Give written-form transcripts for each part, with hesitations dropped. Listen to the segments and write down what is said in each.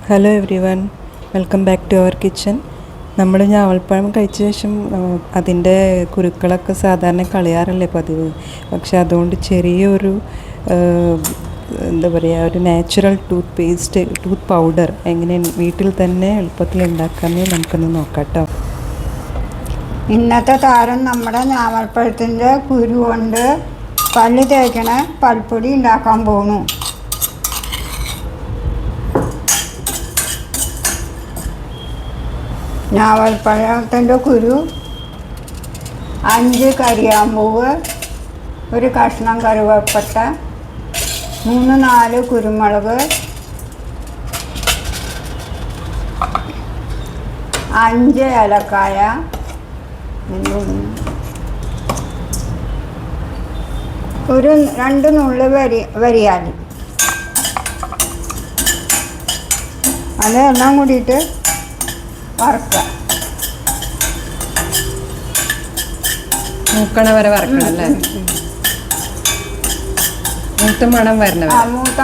Hello everyone, welcome back to our kitchen. നമ്മൾ ഞാവൽപ്പഴം കഴിച്ച ശേഷം അതിൻ്റെ കുരുക്കളൊക്കെ സാധാരണ കളയാറല്ലേ പതിവ്. പക്ഷെ അതുകൊണ്ട് ചെറിയൊരു എന്താ പറയുക, ഒരു നാച്ചുറൽ ടൂത്ത് പൗഡർ എങ്ങനെ വീട്ടിൽ തന്നെ എളുപ്പത്തിൽ ഉണ്ടാക്കാമെന്ന് നമുക്കൊന്ന് നോക്കാം കേട്ടോ. ഇന്നത്തെ താരം നമ്മുടെ ഞാവൽപ്പഴത്തിൻ്റെ കുരു കൊണ്ട് പല്ല് തേക്കണ പൽപ്പൊടി ഉണ്ടാക്കാൻ പോകുന്നു. ഞാവൽപ്പഴത്തിൻ്റെ കുരു, 5 കരിയാമ്പൂവ്, ഒരു കഷ്ണം കറുവപ്പട്ട, 3-4 കുരുമുളക്, 5 ഏലക്കായ, ഒരു 2 നുള്ളി വരിയാലി, അതെല്ലാം കൂടിയിട്ട് വറുക്കുക. മൂക്കണ വരെ വറക്കണം അല്ലേ? മൂത്ത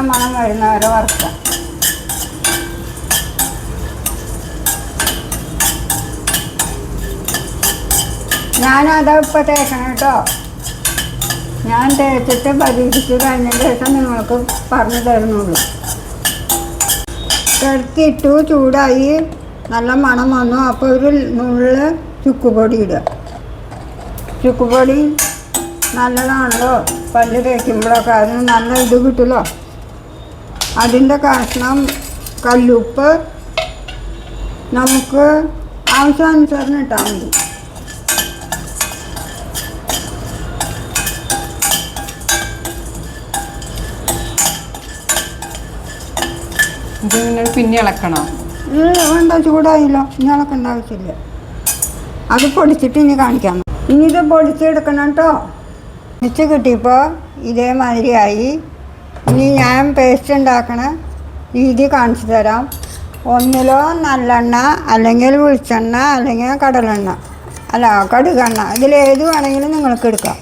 മണം വരുന്നവരെ വറുക്കുക. ഞാനത് ഇപ്പോൾ തേക്കണം കേട്ടോ. ഞാൻ തേച്ചിട്ട് പരീക്ഷിച്ച് കഴിഞ്ഞ ശേഷം നിങ്ങൾക്ക് പറഞ്ഞു തരുന്നുള്ളൂ. എടുത്തിട്ടു, ചൂടായി, നല്ല മണം വന്നു. അപ്പോൾ ഒരു നുള്ള് ചുക്കുപൊടി ഇടുക. ചുക്കുപൊടി നല്ലതാണല്ലോ, പല്ല് തേക്കുമ്പോഴൊക്കെ അതിന് നല്ല ഇത് കിട്ടുമല്ലോ. അതിൻ്റെ കഷ്ണം കല്ലുപ്പ് നമുക്ക് ആവശ്യാനുസരണം ഇട്ടാൽ മതി. ഇത് പിന്നെ ഇളക്കണോ? വേണ്ട, ചൂടായില്ലോ, ഇനി ഇളക്കേണ്ട ആവശ്യമില്ല. അത് പൊടിച്ചിട്ട് ഇനി കാണിക്കാം. ഇനി ഇത് പൊടിച്ചെടുക്കണം കേട്ടോ. പൊടിച്ച് കിട്ടിയപ്പോൾ ഇതേമാതിരിയായി. ഇനി ഞാൻ പേസ്റ്റ് ഉണ്ടാക്കണ രീതി കാണിച്ചു തരാം. ഒന്നിലോ നല്ലെണ്ണ, അല്ലെങ്കിൽ വെളിച്ചെണ്ണ, അല്ലെങ്കിൽ കടലെണ്ണ, അല്ല കടുകെണ്ണ, ഇതിലേത് വേണമെങ്കിലും നിങ്ങൾക്ക് എടുക്കാം.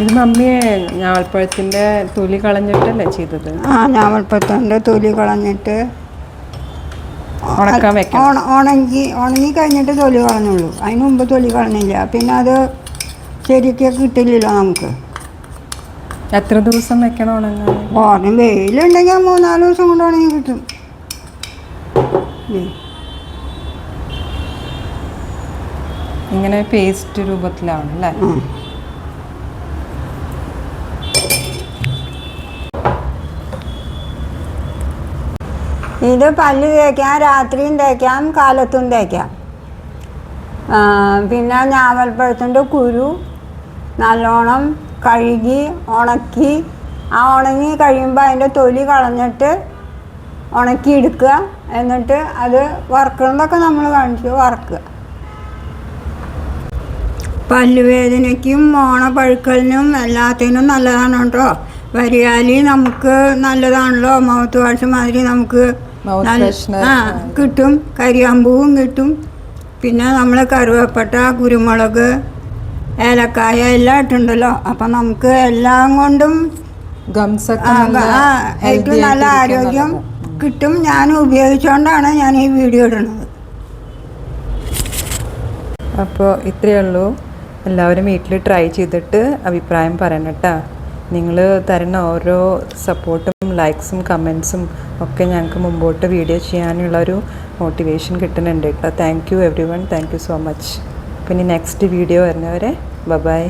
ഇത് മമ്മിയെ ഞാവൽപ്പഴത്തിൻ്റെ തൊലി കളഞ്ഞിട്ടല്ലേ ചെയ്തത്? ഞാവൽപ്പഴത്തിൻ്റെ തൊലി കളഞ്ഞിട്ട് ഉണക്കാൻ വെക്കണം. ഉണങ്ങി കഴിഞ്ഞിട്ട് തൊലി കളഞ്ഞുള്ളൂ. അതിന് മുമ്പ് തൊലി കളഞ്ഞില്ല. പിന്നെ അത് ശരിക്കും കിട്ടില്ലല്ലോ നമുക്ക്. എത്ര ദിവസം വെക്കണം ഉണങ്ങാൻ? വെയിലുണ്ടെങ്കിൽ 3-4 ദിവസം കൊണ്ട് ഉണങ്ങി കിട്ടും. ഇങ്ങനെ പേസ്റ്റ് രൂപത്തിലാവണം അല്ലേ? ഇത് പല്ല് തേക്കാം, രാത്രിയും തേക്കാം, കാലത്തും തേക്കാം. പിന്നെ ഞാവൽപ്പഴത്തിൻ്റെ കുരു നല്ലോണം കഴുകി ഉണക്കി, ഉണങ്ങി കഴിയുമ്പോൾ അതിൻ്റെ തൊലി കളഞ്ഞിട്ട് ഉണക്കി എടുക്കുക. എന്നിട്ട് അത് വറുക്കുന്നതൊക്കെ നമ്മൾ കാണിച്ച് വറുക്കുക. പല്ലുവേദനയ്ക്കും ഓണപ്പഴുക്കലിനും എല്ലാത്തിനും നല്ലതാണ് കേട്ടോ. വരിയാലി നമുക്ക് നല്ലതാണല്ലോ. മൗത്ത് വാഷ് മാതിരി നമുക്ക് കിട്ടും. കരിയാമ്പൂവും കിട്ടും. പിന്നെ നമ്മൾ കറുവപ്പട്ട, കുരുമുളക്, ഏലക്കായ എല്ലാം ഇട്ടുണ്ടല്ലോ. അപ്പം നമുക്ക് എല്ലാം കൊണ്ടും ഏറ്റവും നല്ല ആരോഗ്യം കിട്ടും. ഞാൻ ഉപയോഗിച്ചുകൊണ്ടാണ് ഞാൻ ഈ വീഡിയോ ഇടുന്നത്. അപ്പോൾ ഇത്രയേ ഉള്ളൂ. എല്ലാവരും വീട്ടിൽ ട്രൈ ചെയ്തിട്ട് അഭിപ്രായം പറയണം കേട്ടോ. നിങ്ങൾ തരുന്ന ഓരോ സപ്പോർട്ടും ലൈക്സും കമൻസും ഒക്കെ ഞങ്ങൾക്ക് മുമ്പോട്ട് വീഡിയോ ചെയ്യാനുള്ളൊരു മോട്ടിവേഷൻ കിട്ടുന്നുണ്ട് കേട്ടോ. Thank you every one, thank you so much. പിന്നെ നെക്സ്റ്റ് വീഡിയോ വരുന്നവരെ ബൈ.